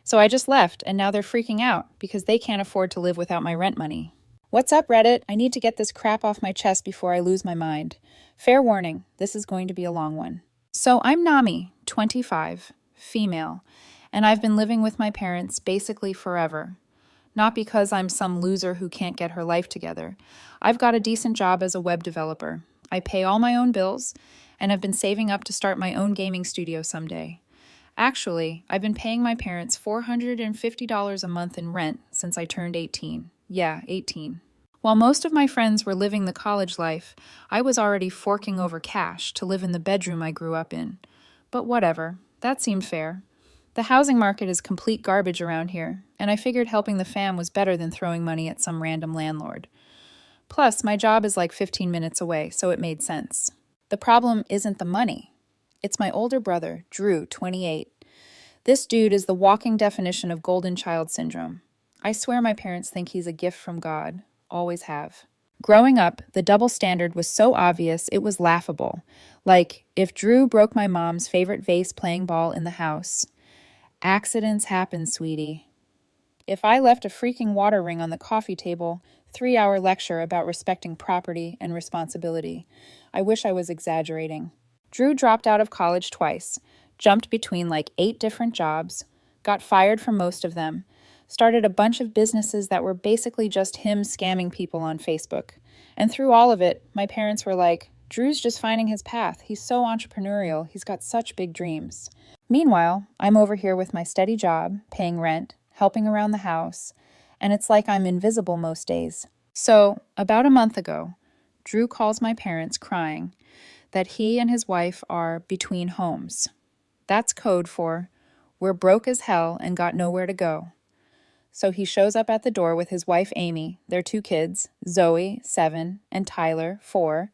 So I just left, and now they're freaking out because they can't afford to live without my rent money. What's up, Reddit? I need to get this crap off my chest before I lose my mind. Fair warning, this is going to be a long one. So I'm Nami, 25, female, and I've been living with my parents basically forever. Not because I'm some loser who can't get her life together. I've got a decent job as a web developer. I pay all my own bills, and have been saving up to start my own gaming studio someday. Actually, I've been paying my parents $450 a month in rent since I turned 18. Yeah, 18. While most of my friends were living the college life, I was already forking over cash to live in the bedroom I grew up in. But whatever, that seemed fair. The housing market is complete garbage around here, and I figured helping the fam was better than throwing money at some random landlord. Plus, my job is like 15 minutes away, so it made sense. The problem isn't the money. It's my older brother, Drew, 28. This dude is the walking definition of golden child syndrome. I swear my parents think he's a gift from God. Always have. Growing up, the double standard was so obvious it was laughable. Like, if Drew broke my mom's favorite vase playing ball in the house, accidents happen, sweetie. If I left a freaking water ring on the coffee table, 3-hour lecture about respecting property and responsibility. I wish I was exaggerating. Drew dropped out of college twice, jumped between like 8 different jobs, got fired from most of them, started a bunch of businesses that were basically just him scamming people on Facebook. And through all of it, my parents were like, Drew's just finding his path. He's so entrepreneurial. He's got such big dreams. Meanwhile, I'm over here with my steady job, paying rent, helping around the house, and it's like I'm invisible most days. So, about a month ago, Drew calls my parents crying that he and his wife are between homes. That's code for, we're broke as hell and got nowhere to go. So he shows up at the door with his wife Amy, their 2 kids, Zoe, 7, and Tyler, 4,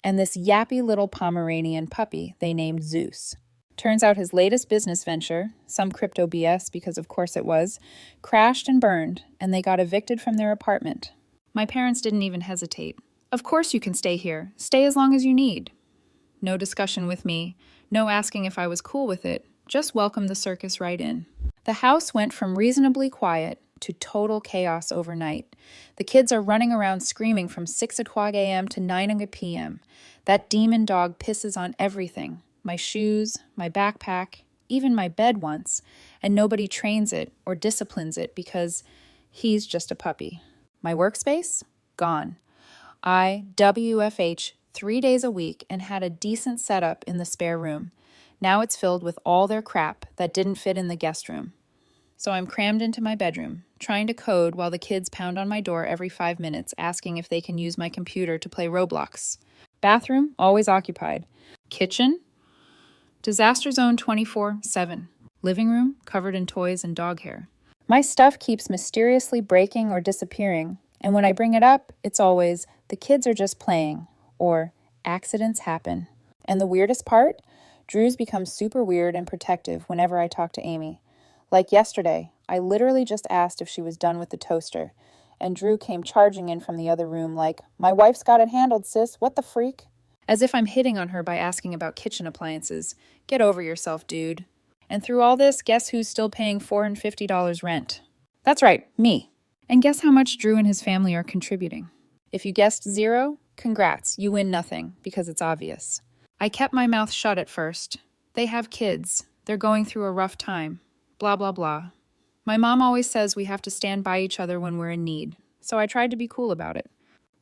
and this yappy little Pomeranian puppy they named Zeus. Turns out his latest business venture, some crypto BS because of course it was, crashed and burned, and they got evicted from their apartment. My parents didn't even hesitate. Of course you can stay here. Stay as long as you need. No discussion with me, no asking if I was cool with it, just welcome the circus right in. The house went from reasonably quiet to total chaos overnight. The kids are running around screaming from 6 o'clock a.m. to 9 p.m. That demon dog pisses on everything. My shoes, my backpack, even my bed once, and nobody trains it or disciplines it because he's just a puppy. My workspace? Gone. I WFH 3 days a week and had a decent setup in the spare room. Now it's filled with all their crap that didn't fit in the guest room. So I'm crammed into my bedroom, trying to code while the kids pound on my door every 5 minutes, asking if they can use my computer to play Roblox. Bathroom, always occupied. Kitchen, disaster zone 24/7. Living room, covered in toys and dog hair. My stuff keeps mysteriously breaking or disappearing, and when I bring it up, it's always, the kids are just playing, or accidents happen. And the weirdest part? Drew's become super weird and protective whenever I talk to Amy. Like yesterday, I literally just asked if she was done with the toaster, and Drew came charging in from the other room like, my wife's got it handled, sis, what the freak? As if I'm hitting on her by asking about kitchen appliances. Get over yourself, dude. And through all this, guess who's still paying $450 rent? That's right, me. And guess how much Drew and his family are contributing? If you guessed 0, congrats, you win nothing, because it's obvious. I kept my mouth shut at first. They have kids. They're going through a rough time. Blah, blah, blah. My mom always says we have to stand by each other when we're in need, so I tried to be cool about it.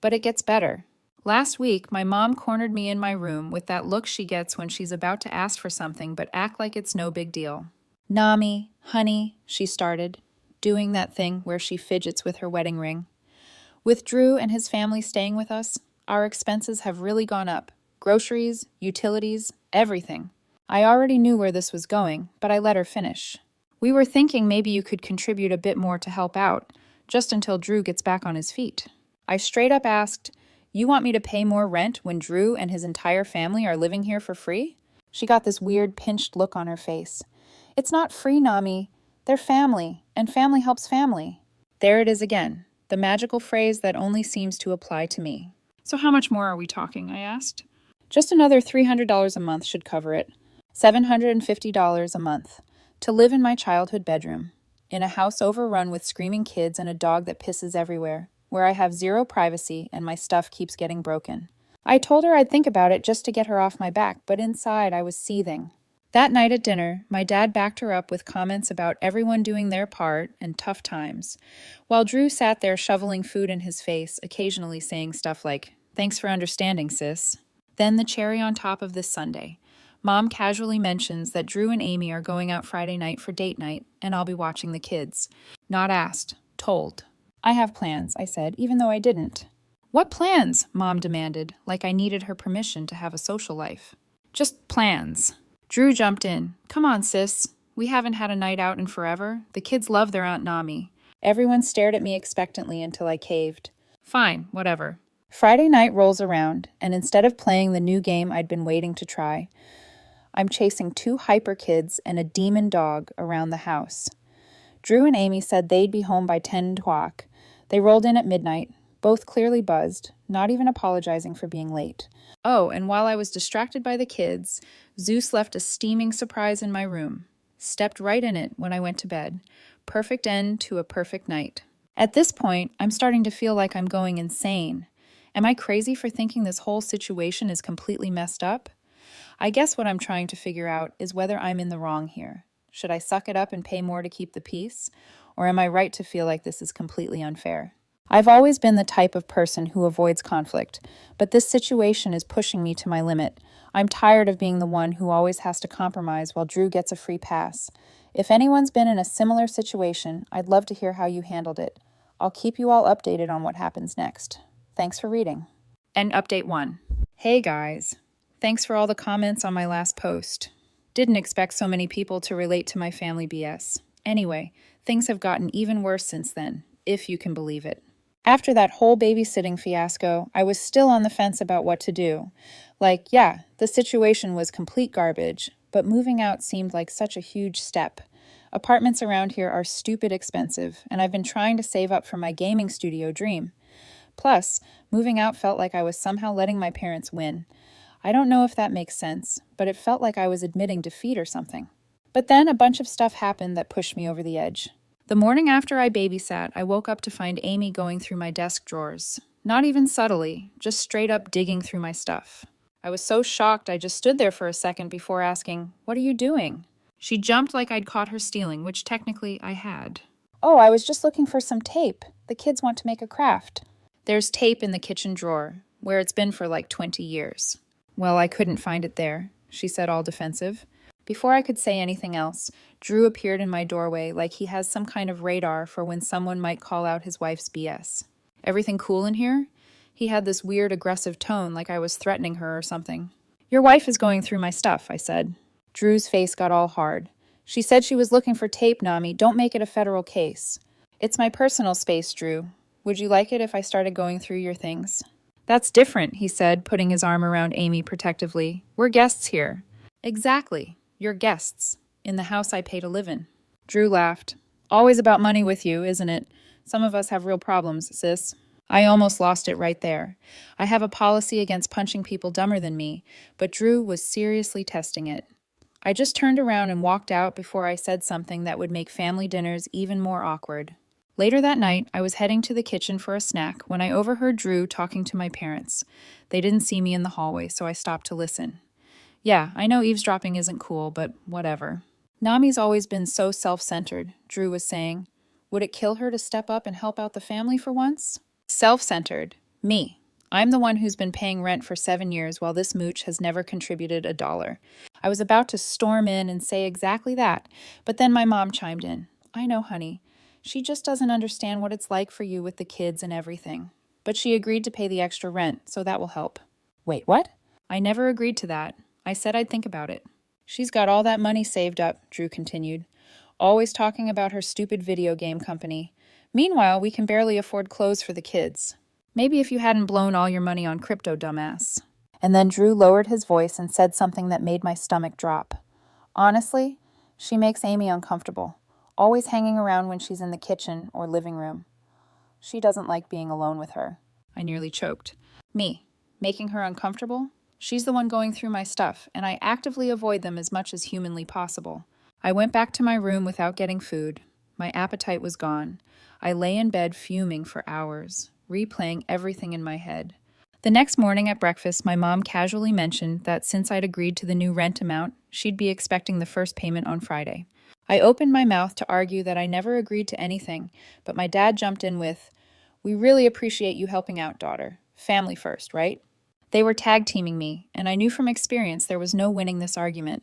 But it gets better. Last week, my mom cornered me in my room with that look she gets when she's about to ask for something but act like it's no big deal. Nami, honey, she started, doing that thing where she fidgets with her wedding ring. With Drew and his family staying with us, our expenses have really gone up. Groceries, utilities, everything. I already knew where this was going, but I let her finish. We were thinking maybe you could contribute a bit more to help out, just until Drew gets back on his feet. I straight up asked, you want me to pay more rent when Drew and his entire family are living here for free? She got this weird pinched look on her face. It's not free, Nami. They're family, and family helps family. There it is again, the magical phrase that only seems to apply to me. So how much more are we talking, I asked. Just another $300 a month should cover it. $750 a month. To live in my childhood bedroom, in a house overrun with screaming kids and a dog that pisses everywhere, where I have zero privacy and my stuff keeps getting broken. I told her I'd think about it just to get her off my back, but inside I was seething. That night at dinner, my dad backed her up with comments about everyone doing their part and tough times, while Drew sat there shoveling food in his face, occasionally saying stuff like, "Thanks for understanding, sis." Then the cherry on top of this Sunday. Mom casually mentions that Drew and Amy are going out Friday night for date night, and I'll be watching the kids. Not asked, told. "I have plans," I said, even though I didn't. "What plans?" Mom demanded, like I needed her permission to have a social life. "Just plans." Drew jumped in. "Come on, sis. We haven't had a night out in forever. The kids love their Aunt Nami." Everyone stared at me expectantly until I caved. "Fine, whatever." Friday night rolls around, and instead of playing the new game I'd been waiting to try, I'm chasing 2 hyper kids and a demon dog around the house. Drew and Amy said they'd be home by 10 o'clock. They rolled in at midnight, both clearly buzzed, not even apologizing for being late. Oh, and while I was distracted by the kids, Zeus left a steaming surprise in my room. Stepped right in it when I went to bed. Perfect end to a perfect night. At this point, I'm starting to feel like I'm going insane. Am I crazy for thinking this whole situation is completely messed up? I guess what I'm trying to figure out is whether I'm in the wrong here. Should I suck it up and pay more to keep the peace? Or am I right to feel like this is completely unfair? I've always been the type of person who avoids conflict, but this situation is pushing me to my limit. I'm tired of being the one who always has to compromise while Drew gets a free pass. If anyone's been in a similar situation, I'd love to hear how you handled it. I'll keep you all updated on what happens next. Thanks for reading. And update 1. Hey guys. Thanks for all the comments on my last post. Didn't expect so many people to relate to my family BS. Anyway, things have gotten even worse since then, if you can believe it. After that whole babysitting fiasco, I was still on the fence about what to do. Like, yeah, the situation was complete garbage, but moving out seemed like such a huge step. Apartments around here are stupid expensive, and I've been trying to save up for my gaming studio dream. Plus, moving out felt like I was somehow letting my parents win. I don't know if that makes sense, but it felt like I was admitting defeat or something. But then a bunch of stuff happened that pushed me over the edge. The morning after I babysat, I woke up to find Amy going through my desk drawers. Not even subtly, just straight up digging through my stuff. I was so shocked I just stood there for a second before asking, "What are you doing?" She jumped like I'd caught her stealing, which technically I had. "Oh, I was just looking for some tape. The kids want to make a craft." "There's tape in the kitchen drawer, where it's been for like 20 years. "Well, I couldn't find it there," she said, all defensive. Before I could say anything else, Drew appeared in my doorway like he has some kind of radar for when someone might call out his wife's BS. "Everything cool in here?" He had this weird aggressive tone like I was threatening her or something. "Your wife is going through my stuff," I said. Drew's face got all hard. "She said she was looking for tape, Nami. Don't make it a federal case." "It's my personal space, Drew. Would you like it if I started going through your things?" "That's different," he said, putting his arm around Amy protectively. "We're guests here." "Exactly. You're guests. In the house I pay to live in." Drew laughed. "Always about money with you, isn't it? Some of us have real problems, sis." I almost lost it right there. I have a policy against punching people dumber than me, but Drew was seriously testing it. I just turned around and walked out before I said something that would make family dinners even more awkward. Later that night, I was heading to the kitchen for a snack when I overheard Drew talking to my parents. They didn't see me in the hallway, so I stopped to listen. Yeah, I know eavesdropping isn't cool, but whatever. "Nami's always been so self-centered," Drew was saying. "Would it kill her to step up and help out the family for once?" "Self-centered. Me. I'm the one who's been paying rent for 7 years while this mooch has never contributed a dollar." I was about to storm in and say exactly that, but then my mom chimed in. "I know, honey. She just doesn't understand what it's like for you with the kids and everything. But she agreed to pay the extra rent, so that will help." "Wait, what?" "I never agreed to that. I said I'd think about it." "She's got all that money saved up," Drew continued. "Always talking about her stupid video game company. Meanwhile, we can barely afford clothes for the kids. Maybe if you hadn't blown all your money on crypto, dumbass." And then Drew lowered his voice and said something that made my stomach drop. "Honestly, she makes Amy uncomfortable. Always hanging around when she's in the kitchen or living room. She doesn't like being alone with her." I nearly choked. "Me, making her uncomfortable? She's the one going through my stuff, and I actively avoid them as much as humanly possible. I went back to my room without getting food. My appetite was gone. I lay in bed fuming for hours, replaying everything in my head. The next morning at breakfast, my mom casually mentioned that since I'd agreed to the new rent amount, she'd be expecting the first payment on Friday. I opened my mouth to argue that I never agreed to anything, but my dad jumped in with, "We really appreciate you helping out, daughter. Family first, right?" They were tag teaming me, and I knew from experience there was no winning this argument.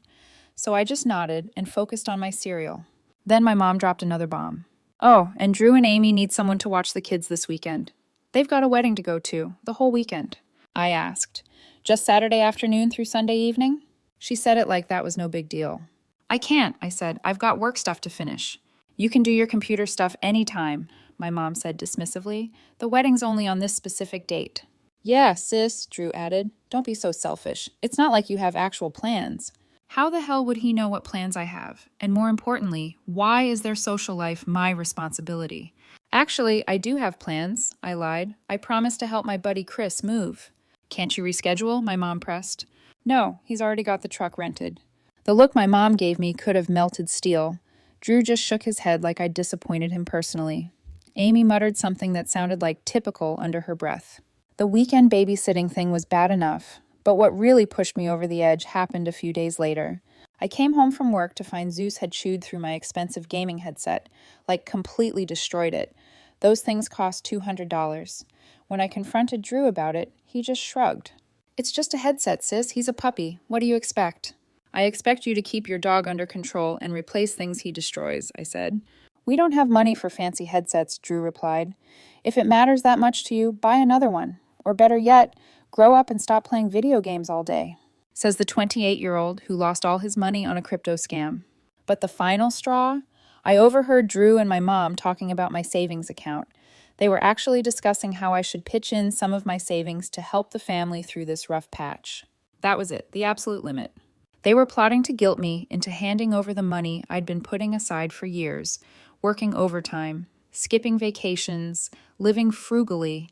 So I just nodded and focused on my cereal. Then my mom dropped another bomb. "Oh, and Drew and Amy need someone to watch the kids this weekend. They've got a wedding to go to, the whole weekend." I asked, "Just Saturday afternoon through Sunday evening?" She said it like that was no big deal. "I can't," I said. "I've got work stuff to finish." "You can do your computer stuff anytime," my mom said dismissively. "The wedding's only on this specific date." "Yeah, sis," Drew added. "Don't be so selfish. It's not like you have actual plans." How the hell would he know what plans I have? And more importantly, why is their social life my responsibility? "Actually, I do have plans," I lied. "I promised to help my buddy Chris move." "Can't you reschedule?" my mom pressed. "No, he's already got the truck rented." The look my mom gave me could have melted steel. Drew just shook his head like I'd disappointed him personally. Amy muttered something that sounded like typical under her breath. The weekend babysitting thing was bad enough, but what really pushed me over the edge happened a few days later. I came home from work to find Zeus had chewed through my expensive gaming headset, like completely destroyed it. Those things cost $200. When I confronted Drew about it, he just shrugged. "It's just a headset, sis. He's a puppy. What do you expect?" "I expect you to keep your dog under control and replace things he destroys," I said. "We don't have money for fancy headsets," Drew replied. "If it matters that much to you, buy another one. Or better yet, grow up and stop playing video games all day," says the 28-year-old who lost all his money on a crypto scam. But the final straw? I overheard Drew and my mom talking about my savings account. They were actually discussing how I should pitch in some of my savings to help the family through this rough patch. That was it, the absolute limit. They were plotting to guilt me into handing over the money I'd been putting aside for years, working overtime, skipping vacations, living frugally,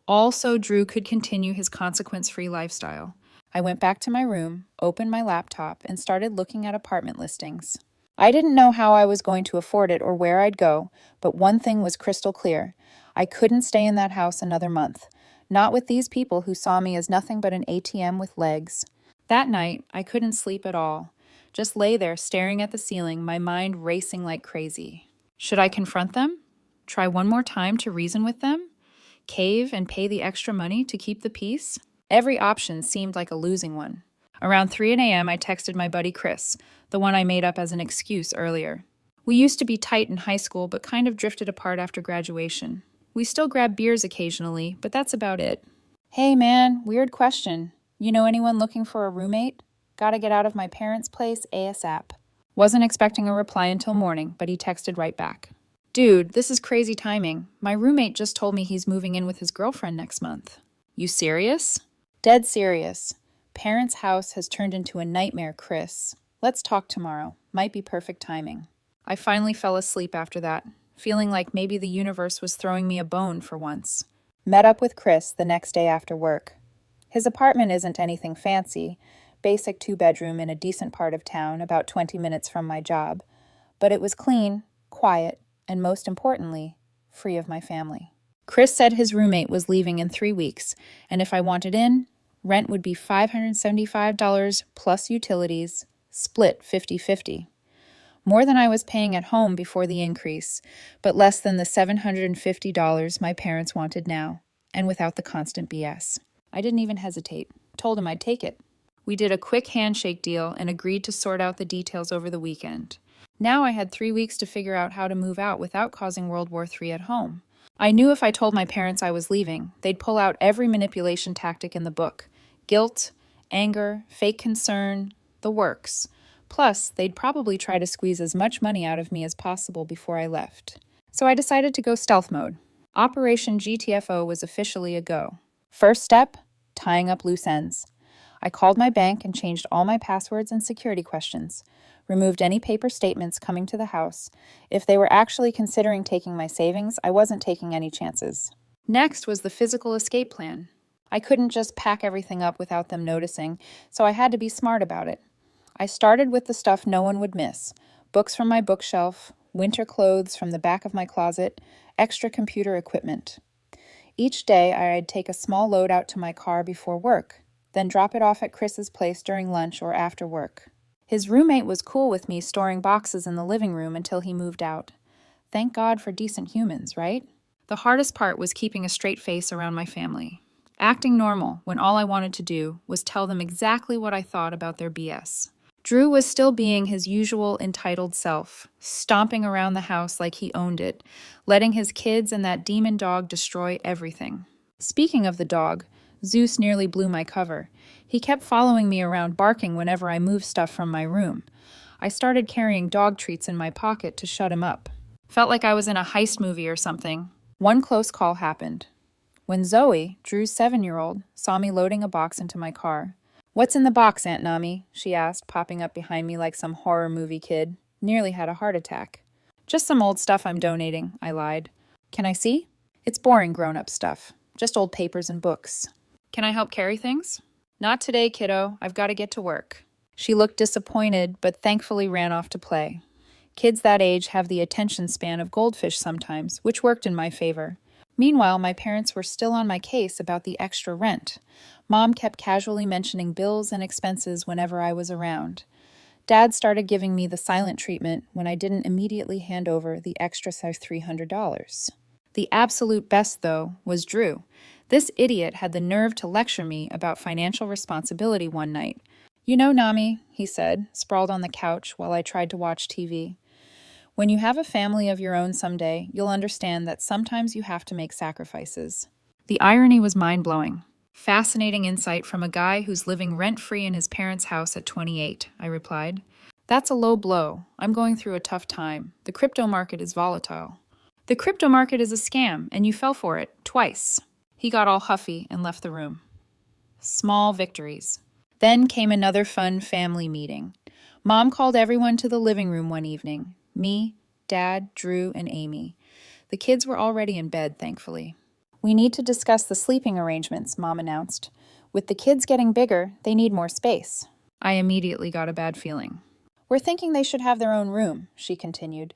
all so Drew could continue his consequence-free lifestyle. I went back to my room, opened my laptop, and started looking at apartment listings. I didn't know how I was going to afford it or where I'd go, but one thing was crystal clear. I couldn't stay in that house another month. Not with these people who saw me as nothing but an ATM with legs. That night, I couldn't sleep at all. Just lay there staring at the ceiling, my mind racing like crazy. Should I confront them? Try one more time to reason with them? Cave and pay the extra money to keep the peace? Every option seemed like a losing one. Around 3 a.m., I texted my buddy Chris, the one I made up as an excuse earlier. We used to be tight in high school, but kind of drifted apart after graduation. We still grab beers occasionally, but that's about it. "Hey man, weird question. You know anyone looking for a roommate? Gotta get out of my parents' place ASAP." Wasn't expecting a reply until morning, but he texted right back. "Dude, this is crazy timing. My roommate just told me he's moving in with his girlfriend next month." "You serious?" "Dead serious. Parents' house has turned into a nightmare, Chris. Let's talk tomorrow. Might be perfect timing." I finally fell asleep after that, feeling like maybe the universe was throwing me a bone for once. Met up with Chris the next day after work. His apartment isn't anything fancy, basic 2-bedroom in a decent part of town about 20 minutes from my job, but it was clean, quiet, and most importantly, free of my family. Chris said his roommate was leaving in 3 weeks, and if I wanted in, rent would be $575 plus utilities, split 50-50. More than I was paying at home before the increase, but less than the $750 my parents wanted now, and without the constant BS. I didn't even hesitate. Told him I'd take it. We did a quick handshake deal and agreed to sort out the details over the weekend. Now I had 3 weeks to figure out how to move out without causing World War III at home. I knew if I told my parents I was leaving, they'd pull out every manipulation tactic in the book. Guilt, anger, fake concern, the works. Plus, they'd probably try to squeeze as much money out of me as possible before I left. So I decided to go stealth mode. Operation GTFO was officially a go. First step, tying up loose ends. I called my bank and changed all my passwords and security questions. Removed any paper statements coming to the house. If they were actually considering taking my savings, I wasn't taking any chances. Next was the physical escape plan. I couldn't just pack everything up without them noticing, so I had to be smart about it. I started with the stuff no one would miss. books from my bookshelf, winter clothes from the back of my closet, extra computer equipment. Each day, I'd take a small load out to my car before work, then drop it off at Chris's place during lunch or after work. His roommate was cool with me storing boxes in the living room until he moved out. Thank God for decent humans, right? The hardest part was keeping a straight face around my family. Acting normal when all I wanted to do was tell them exactly what I thought about their BS. Drew was still being his usual entitled self, stomping around the house like he owned it, letting his kids and that demon dog destroy everything. Speaking of the dog, Zeus nearly blew my cover. He kept following me around barking whenever I moved stuff from my room. I started carrying dog treats in my pocket to shut him up. Felt like I was in a heist movie or something. One close call happened. When Zoe, Drew's 7-year-old, saw me loading a box into my car. "What's in the box, Aunt Nami?" she asked, popping up behind me like some horror movie kid. Nearly had a heart attack. "Just some old stuff I'm donating," I lied. "Can I see?" "It's boring grown-up stuff. Just old papers and books." "Can I help carry things?" "Not today, kiddo. I've got to get to work." She looked disappointed, but thankfully ran off to play. Kids that age have the attention span of goldfish sometimes, which worked in my favor. Meanwhile, my parents were still on my case about the extra rent. Mom kept casually mentioning bills and expenses whenever I was around. Dad started giving me the silent treatment when I didn't immediately hand over the extra $300. The absolute best, though, was Drew. This idiot had the nerve to lecture me about financial responsibility one night. "You know, Nami," he said, sprawled on the couch while I tried to watch TV. "When you have a family of your own someday, you'll understand that sometimes you have to make sacrifices." The irony was mind-blowing. "Fascinating insight from a guy who's living rent-free in his parents' house at 28, I replied. "That's a low blow. I'm going through a tough time. The crypto market is volatile." "The crypto market is a scam, and you fell for it, twice." He got all huffy and left the room. Small victories. Then came another fun family meeting. Mom called everyone to the living room one evening. Me, Dad, Drew, and Amy. The kids were already in bed, thankfully. "We need to discuss the sleeping arrangements," Mom announced. "With the kids getting bigger, they need more space." I immediately got a bad feeling. "We're thinking they should have their own room," she continued.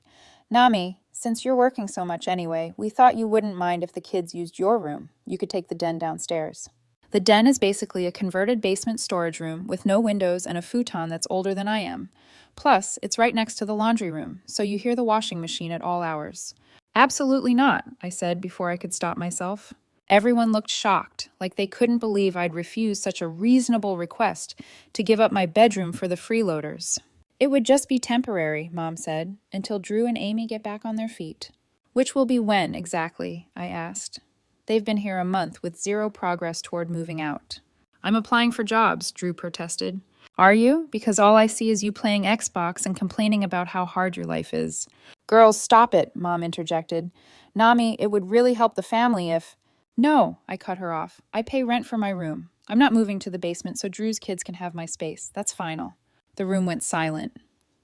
"Nami, since you're working so much anyway, we thought you wouldn't mind if the kids used your room. You could take the den downstairs." The den is basically a converted basement storage room with no windows and a futon that's older than I am. Plus, it's right next to the laundry room, so you hear the washing machine at all hours. "Absolutely not," I said before I could stop myself. Everyone looked shocked, like they couldn't believe I'd refused such a reasonable request to give up my bedroom for the freeloaders. "It would just be temporary," Mom said, "until Drew and Amy get back on their feet." "Which will be when, exactly?" I asked. "They've been here a month with zero progress toward moving out." "I'm applying for jobs," Drew protested. "Are you? Because all I see is you playing Xbox and complaining about how hard your life is." "Girls, stop it," Mom interjected. "Nami, it would really help the family if—" "No," I cut her off. "I pay rent for my room. I'm not moving to the basement so Drew's kids can have my space. That's final." The room went silent.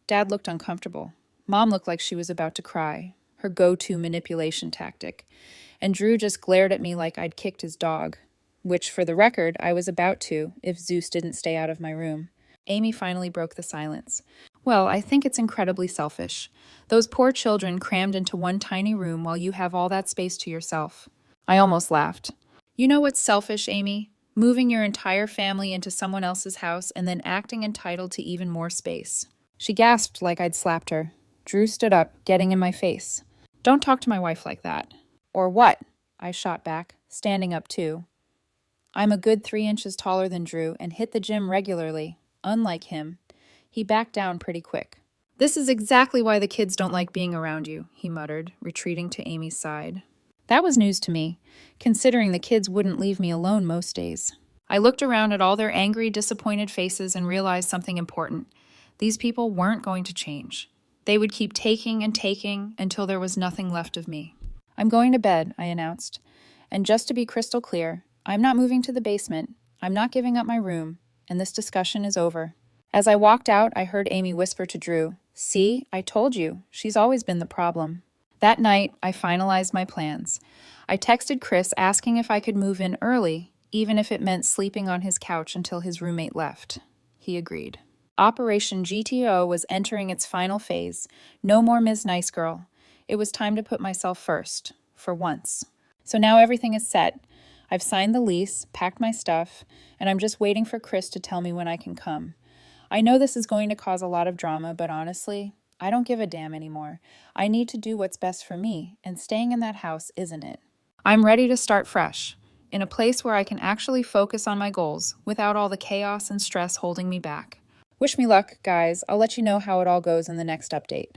Dad looked uncomfortable. Mom looked like she was about to cry, her go-to manipulation tactic. And Drew just glared at me like I'd kicked his dog, which, for the record, I was about to if Zeus didn't stay out of my room. Amy finally broke the silence. "Well, I think it's incredibly selfish. Those poor children crammed into one tiny room while you have all that space to yourself." I almost laughed. "You know what's selfish, Amy? Moving your entire family into someone else's house and then acting entitled to even more space." She gasped like I'd slapped her. Drew stood up, getting in my face. "Don't talk to my wife like that." "Or what?" I shot back, standing up too. I'm a good 3 inches taller than Drew and hit the gym regularly. Unlike him, he backed down pretty quick. "This is exactly why the kids don't like being around you," he muttered, retreating to Amy's side. That was news to me, considering the kids wouldn't leave me alone most days. I looked around at all their angry, disappointed faces and realized something important. These people weren't going to change. They would keep taking and taking until there was nothing left of me. "I'm going to bed," I announced. "And just to be crystal clear, I'm not moving to the basement, I'm not giving up my room, and this discussion is over." As I walked out, I heard Amy whisper to Drew, "See, I told you, she's always been the problem." That night, I finalized my plans. I texted Chris asking if I could move in early, even if it meant sleeping on his couch until his roommate left. He agreed. Operation GTO was entering its final phase. No more Ms. Nice Girl. It was time to put myself first, for once. So now everything is set. I've signed the lease, packed my stuff, and I'm just waiting for Chris to tell me when I can come. I know this is going to cause a lot of drama, but honestly, I don't give a damn anymore. I need to do what's best for me, and staying in that house isn't it. I'm ready to start fresh, in a place where I can actually focus on my goals without all the chaos and stress holding me back. Wish me luck, guys. I'll let you know how it all goes in the next update.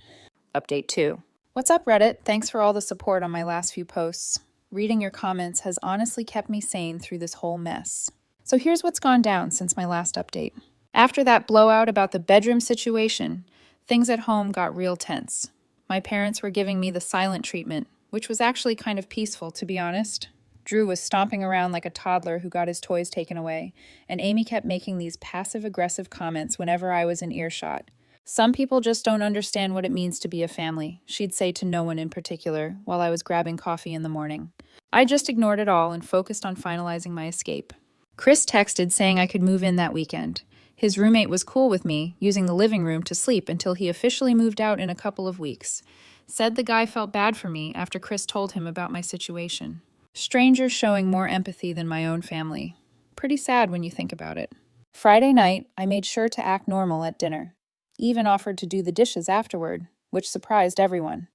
Update 2. What's up, Reddit? Thanks for all the support on my last few posts. Reading your comments has honestly kept me sane through this whole mess. So here's what's gone down since my last update. After that blowout about the bedroom situation, things at home got real tense. My parents were giving me the silent treatment, which was actually kind of peaceful, to be honest. Drew was stomping around like a toddler who got his toys taken away, and Amy kept making these passive-aggressive comments whenever I was in earshot. Some people just don't understand what it means to be a family, she'd say to no one in particular, while I was grabbing coffee in the morning. I just ignored it all and focused on finalizing my escape. Chris texted saying I could move in that weekend. His roommate was cool with me, using the living room to sleep until he officially moved out in a couple of weeks. Said the guy felt bad for me after Chris told him about my situation. Strangers showing more empathy than my own family. Pretty sad when you think about it. Friday night, I made sure to act normal at dinner. Even offered to do the dishes afterward, which surprised everyone.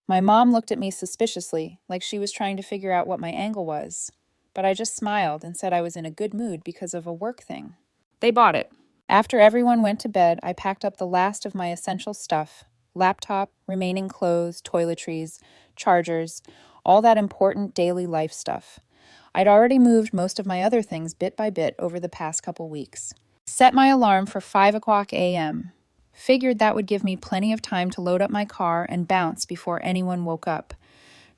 My mom looked at me suspiciously, like she was trying to figure out what my angle was. But I just smiled and said I was in a good mood because of a work thing. They bought it. After everyone went to bed, I packed up the last of my essential stuff. Laptop, remaining clothes, toiletries, chargers, all that important daily life stuff. I'd already moved most of my other things bit by bit over the past couple weeks. Set my alarm for 5 o'clock a.m. Figured that would give me plenty of time to load up my car and bounce before anyone woke up.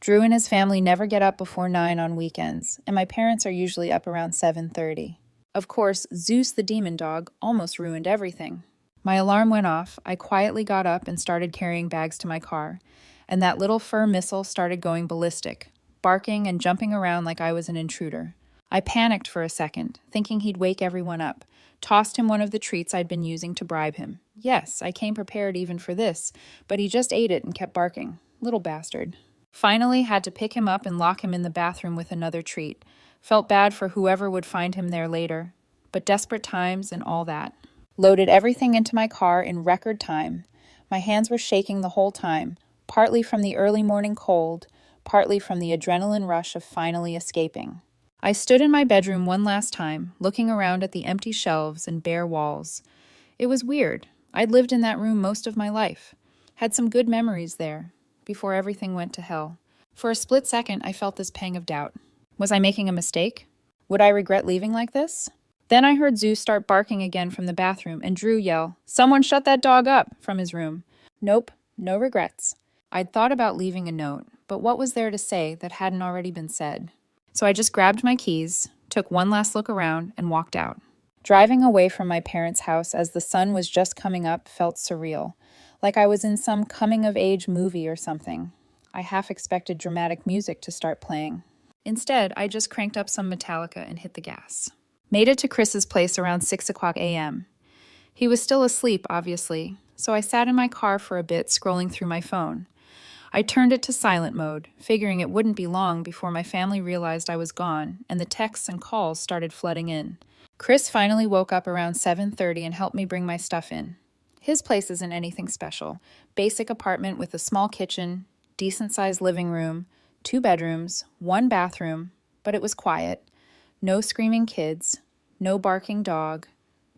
Drew and his family never get up before 9 on weekends, and my parents are usually up around 7:30. Of course, Zeus the demon dog almost ruined everything. My alarm went off, I quietly got up and started carrying bags to my car, and that little fur missile started going ballistic, barking and jumping around like I was an intruder. I panicked for a second, thinking he'd wake everyone up, tossed him one of the treats I'd been using to bribe him. Yes, I came prepared even for this, but he just ate it and kept barking. Little bastard. Finally had to pick him up and lock him in the bathroom with another treat. Felt bad for whoever would find him there later, but desperate times and all that. Loaded everything into my car in record time. My hands were shaking the whole time, partly from the early morning cold, partly from the adrenaline rush of finally escaping. I stood in my bedroom one last time, looking around at the empty shelves and bare walls. It was weird. I'd lived in that room most of my life. Had some good memories there, before everything went to hell. For a split second, I felt this pang of doubt. Was I making a mistake? Would I regret leaving like this? Then I heard Zeus start barking again from the bathroom and Drew yell, "Someone shut that dog up!" from his room. Nope, no regrets. I'd thought about leaving a note, but what was there to say that hadn't already been said? So I just grabbed my keys, took one last look around, and walked out. Driving away from my parents' house as the sun was just coming up felt surreal, like I was in some coming-of-age movie or something. I half expected dramatic music to start playing. Instead, I just cranked up some Metallica and hit the gas. Made it to Chris's place around 6 o'clock a.m. He was still asleep, obviously, so I sat in my car for a bit scrolling through my phone. I turned it to silent mode, figuring it wouldn't be long before my family realized I was gone and the texts and calls started flooding in. Chris finally woke up around 7:30 and helped me bring my stuff in. His place isn't anything special. Basic apartment with a small kitchen, decent-sized living room, 2 bedrooms, 1 bathroom, but it was quiet. No screaming kids, no barking dog,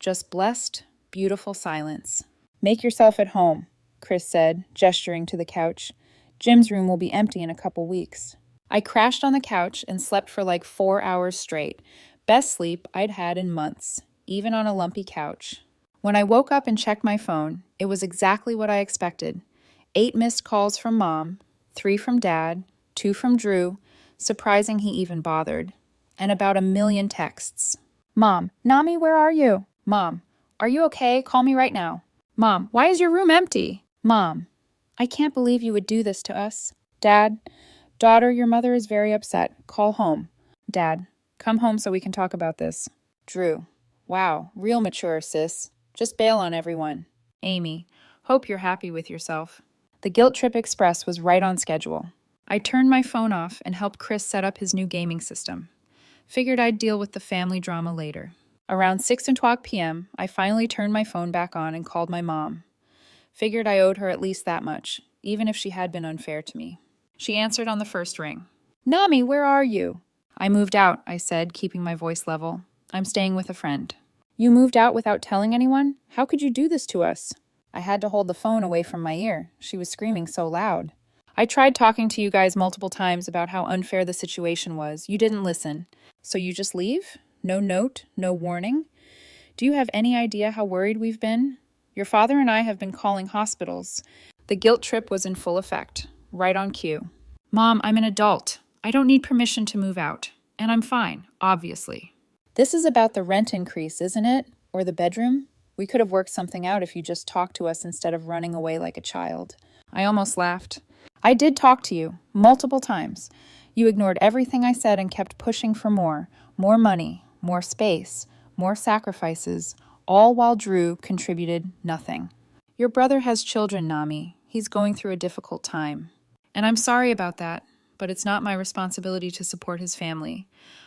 just blessed, beautiful silence. "Make yourself at home," Chris said, gesturing to the couch. "Jim's room will be empty in a couple weeks." I crashed on the couch and slept for like 4 hours straight. Best sleep I'd had in months, even on a lumpy couch. When I woke up and checked my phone, it was exactly what I expected. 8 missed calls from Mom, 3 from Dad, 2 from Drew, surprising he even bothered, and about 1,000,000 texts. "Mom, Nami, where are you? Mom, are you okay? Call me right now. Mom, why is your room empty? Mom, I can't believe you would do this to us. Dad, daughter, your mother is very upset. Call home. Dad, come home so we can talk about this. Drew, wow, real mature, sis. Just bail on everyone. Amy, hope you're happy with yourself. The Guilt Trip Express was right on schedule. I turned my phone off and helped Chris set up his new gaming system. Figured I'd deal with the family drama later. Around 6:00 p.m., I finally turned my phone back on and called my mom. Figured I owed her at least that much, even if she had been unfair to me. She answered on the first ring. "Nami, where are you?" "I moved out," I said, keeping my voice level. "I'm staying with a friend." "You moved out without telling anyone? How could you do this to us?" I had to hold the phone away from my ear. She was screaming so loud. "I tried talking to you guys multiple times about how unfair the situation was. You didn't listen. So you just leave? No note? No warning? Do you have any idea how worried we've been? Your father and I have been calling hospitals." The guilt trip was in full effect, right on cue. "Mom, I'm an adult. I don't need permission to move out. And I'm fine, obviously." "This is about the rent increase, isn't it? Or the bedroom? We could have worked something out if you just talked to us instead of running away like a child." I almost laughed. "I did talk to you, multiple times. You ignored everything I said and kept pushing for more money, more space, more sacrifices, all while Drew contributed nothing. Your brother has children, Nami. He's going through a difficult time. And I'm sorry about that, but it's not my responsibility to support his family.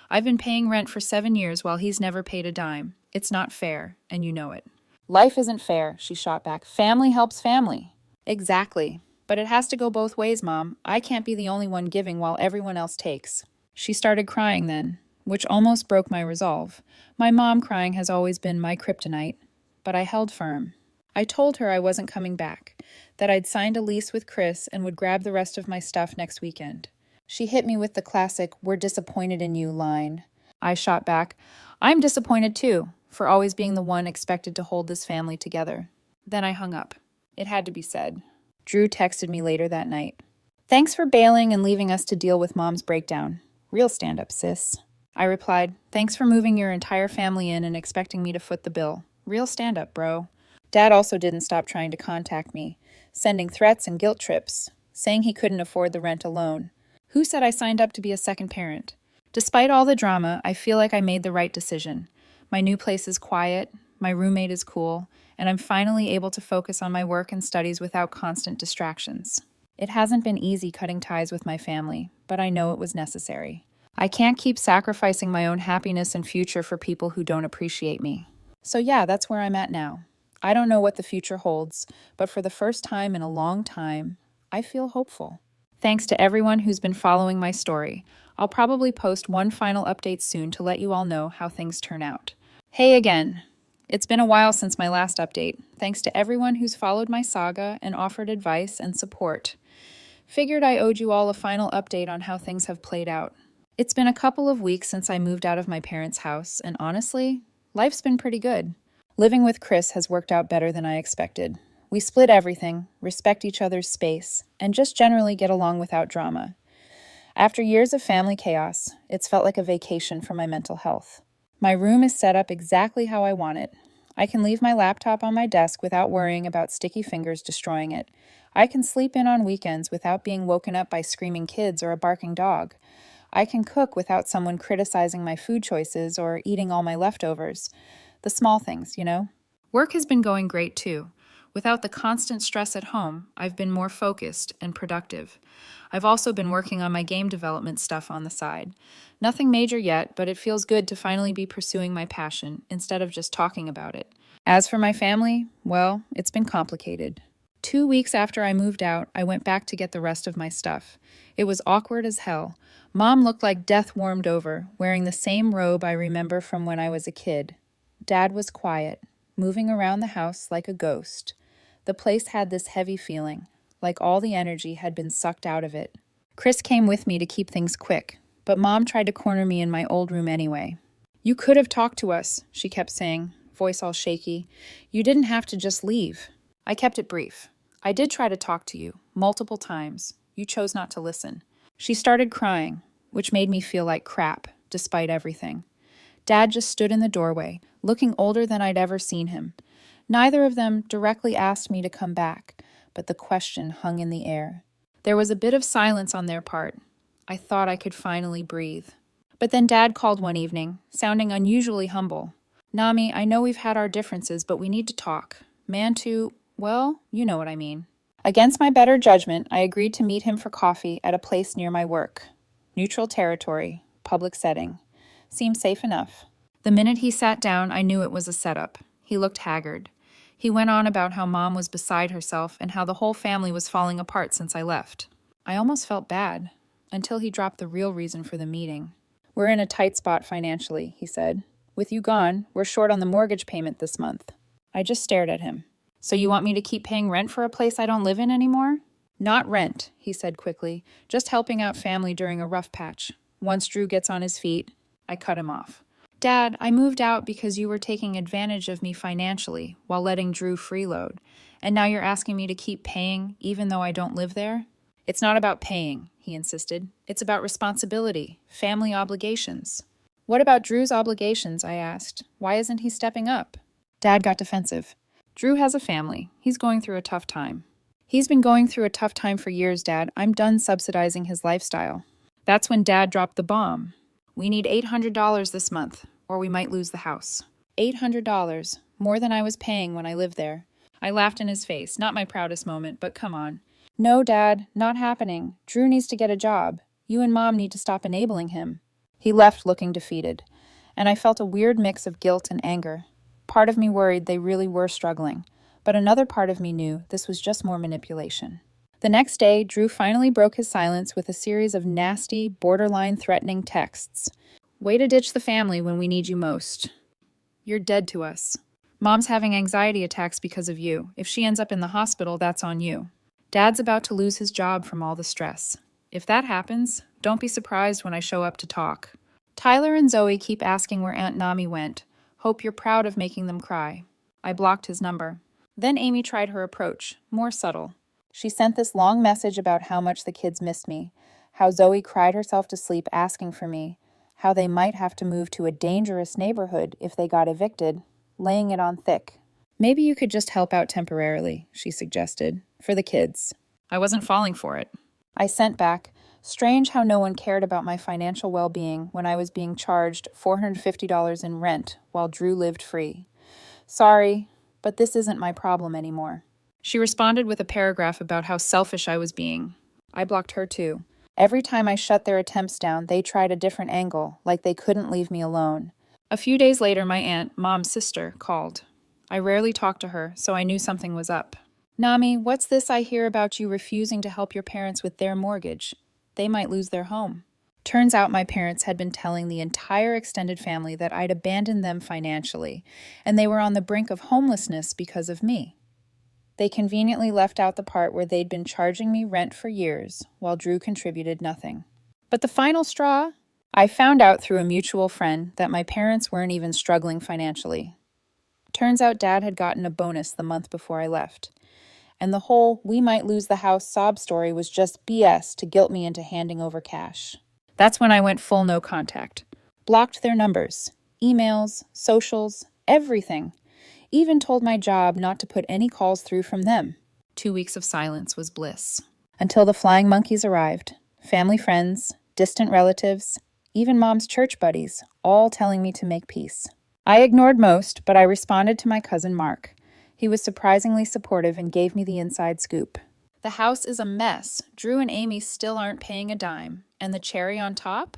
I've been paying rent for 7 years while he's never paid a dime. It's not fair, and you know it." "Life isn't fair," she shot back. "Family helps family." "Exactly. But it has to go both ways, Mom. I can't be the only one giving while everyone else takes." She started crying then, which almost broke my resolve. My mom crying has always been my kryptonite, but I held firm. I told her I wasn't coming back, that I'd signed a lease with Chris and would grab the rest of my stuff next weekend. She hit me with the classic "we're disappointed in you" line. I shot back, "I'm disappointed too, for always being the one expected to hold this family together." Then I hung up. It had to be said. Drew texted me later that night. "Thanks for bailing and leaving us to deal with Mom's breakdown. Real stand-up, sis." I replied, "Thanks for moving your entire family in and expecting me to foot the bill. Real stand-up, bro." Dad also didn't stop trying to contact me, sending threats and guilt trips, saying he couldn't afford the rent alone. Who said I signed up to be a second parent? Despite all the drama, I feel like I made the right decision. My new place is quiet, my roommate is cool, and I'm finally able to focus on my work and studies without constant distractions. It hasn't been easy cutting ties with my family, but I know it was necessary. I can't keep sacrificing my own happiness and future for people who don't appreciate me. So yeah, that's where I'm at now. I don't know what the future holds, but for the first time in a long time, I feel hopeful. Thanks to everyone who's been following my story. I'll probably post one final update soon to let you all know how things turn out. Hey again. It's been a while since my last update. Thanks to everyone who's followed my saga and offered advice and support. Figured I owed you all a final update on how things have played out. It's been a couple of weeks since I moved out of my parents' house, and honestly, life's been pretty good. Living with Chris has worked out better than I expected. We split everything, respect each other's space, and just generally get along without drama. After years of family chaos, it's felt like a vacation for my mental health. My room is set up exactly how I want it. I can leave my laptop on my desk without worrying about sticky fingers destroying it. I can sleep in on weekends without being woken up by screaming kids or a barking dog. I can cook without someone criticizing my food choices or eating all my leftovers. The small things, you know? Work has been going great too. Without the constant stress at home, I've been more focused and productive. I've also been working on my game development stuff on the side. Nothing major yet, but it feels good to finally be pursuing my passion instead of just talking about it. As for my family, well, it's been complicated. 2 weeks after I moved out, I went back to get the rest of my stuff. It was awkward as hell. Mom looked like death warmed over, wearing the same robe I remember from when I was a kid. Dad was quiet, moving around the house like a ghost. The place had this heavy feeling, like all the energy had been sucked out of it. Chris came with me to keep things quick, but Mom tried to corner me in my old room anyway. "You could have talked to us," she kept saying, voice all shaky. "You didn't have to just leave." I kept it brief. "I did try to talk to you, multiple times. You chose not to listen." She started crying, which made me feel like crap, despite everything. Dad just stood in the doorway, looking older than I'd ever seen him. Neither of them directly asked me to come back, but the question hung in the air. There was a bit of silence on their part. I thought I could finally breathe. But then Dad called one evening, sounding unusually humble. Nami, I know we've had our differences, but we need to talk. Mantu, well, you know what I mean. Against my better judgment, I agreed to meet him for coffee at a place near my work. Neutral territory, public setting. Seemed safe enough. The minute he sat down, I knew it was a setup. He looked haggard. He went on about how Mom was beside herself and how the whole family was falling apart since I left. I almost felt bad, until he dropped the real reason for the meeting. We're in a tight spot financially, he said. With you gone, we're short on the mortgage payment this month. I just stared at him. So you want me to keep paying rent for a place I don't live in anymore? Not rent, he said quickly, just helping out family during a rough patch. Once Drew gets on his feet, I cut him off. Dad, I moved out because you were taking advantage of me financially while letting Drew freeload. And now you're asking me to keep paying even though I don't live there? It's not about paying, he insisted. It's about responsibility, family obligations. What about Drew's obligations, I asked. Why isn't he stepping up? Dad got defensive. Drew has a family. He's going through a tough time. He's been going through a tough time for years, Dad. I'm done subsidizing his lifestyle. That's when Dad dropped the bomb. We need $800 this month, or we might lose the house. $800, more than I was paying when I lived there. I laughed in his face, not my proudest moment, but come on. No, Dad, not happening. Drew needs to get a job. You and Mom need to stop enabling him. He left looking defeated, and I felt a weird mix of guilt and anger. Part of me worried they really were struggling, but another part of me knew this was just more manipulation. The next day, Drew finally broke his silence with a series of nasty, borderline threatening texts. Way to ditch the family when we need you most. You're dead to us. Mom's having anxiety attacks because of you. If she ends up in the hospital, that's on you. Dad's about to lose his job from all the stress. If that happens, don't be surprised when I show up to talk. Tyler and Zoe keep asking where Aunt Nami went. Hope you're proud of making them cry. I blocked his number. Then Amy tried her approach, more subtle. She sent this long message about how much the kids missed me, how Zoe cried herself to sleep asking for me, how they might have to move to a dangerous neighborhood if they got evicted, laying it on thick. Maybe you could just help out temporarily, she suggested, for the kids. I wasn't falling for it. I sent back, strange how no one cared about my financial well-being when I was being charged $450 in rent while Drew lived free. Sorry, but this isn't my problem anymore. She responded with a paragraph about how selfish I was being. I blocked her too. Every time I shut their attempts down, they tried a different angle, like they couldn't leave me alone. A few days later, my aunt, Mom's sister, called. I rarely talked to her, so I knew something was up. Nami, what's this I hear about you refusing to help your parents with their mortgage? They might lose their home. Turns out my parents had been telling the entire extended family that I'd abandoned them financially, and they were on the brink of homelessness because of me. They conveniently left out the part where they'd been charging me rent for years, while Drew contributed nothing. But the final straw? I found out through a mutual friend that my parents weren't even struggling financially. Turns out Dad had gotten a bonus the month before I left. And the whole we might lose the house sob story was just BS to guilt me into handing over cash. That's when I went full no contact. Blocked their numbers, emails, socials, everything. Even told my job not to put any calls through from them. 2 weeks of silence was bliss. Until the flying monkeys arrived. Family friends, distant relatives, even Mom's church buddies, all telling me to make peace. I ignored most, but I responded to my cousin Mark. He was surprisingly supportive and gave me the inside scoop. The house is a mess. Drew and Amy still aren't paying a dime. And the cherry on top?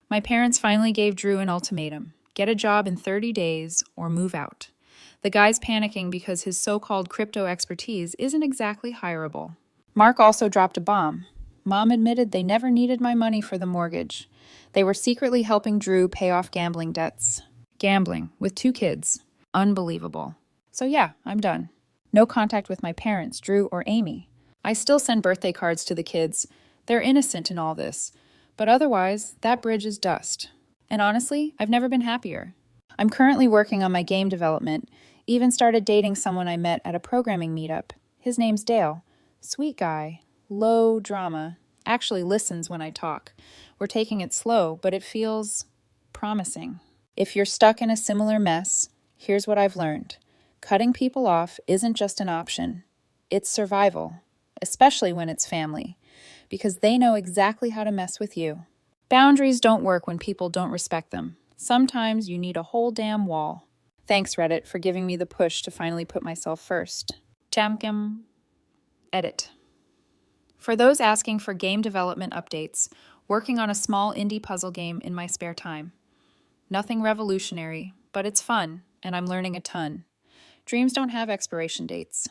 My parents finally gave Drew an ultimatum. Get a job in 30 days or move out. The guy's panicking because his so-called crypto expertise isn't exactly hireable. Mark also dropped a bomb. Mom admitted they never needed my money for the mortgage. They were secretly helping Drew pay off gambling debts. Gambling, with 2 kids. Unbelievable. So yeah, I'm done. No contact with my parents, Drew or Amy. I still send birthday cards to the kids. They're innocent in all this. But otherwise, that bridge is dust. And honestly, I've never been happier. I'm currently working on my game development. Even started dating someone I met at a programming meetup. His name's Dale. Sweet guy. Low drama. Actually listens when I talk. We're taking it slow, but it feels promising. If you're stuck in a similar mess, here's what I've learned. Cutting people off isn't just an option. It's survival, especially when it's family, because they know exactly how to mess with you. Boundaries don't work when people don't respect them. Sometimes you need a whole damn wall. Thanks, Reddit, for giving me the push to finally put myself first. Jamgam. Edit. For those asking for game development updates, working on a small indie puzzle game in my spare time. Nothing revolutionary, but it's fun, and I'm learning a ton. Dreams don't have expiration dates.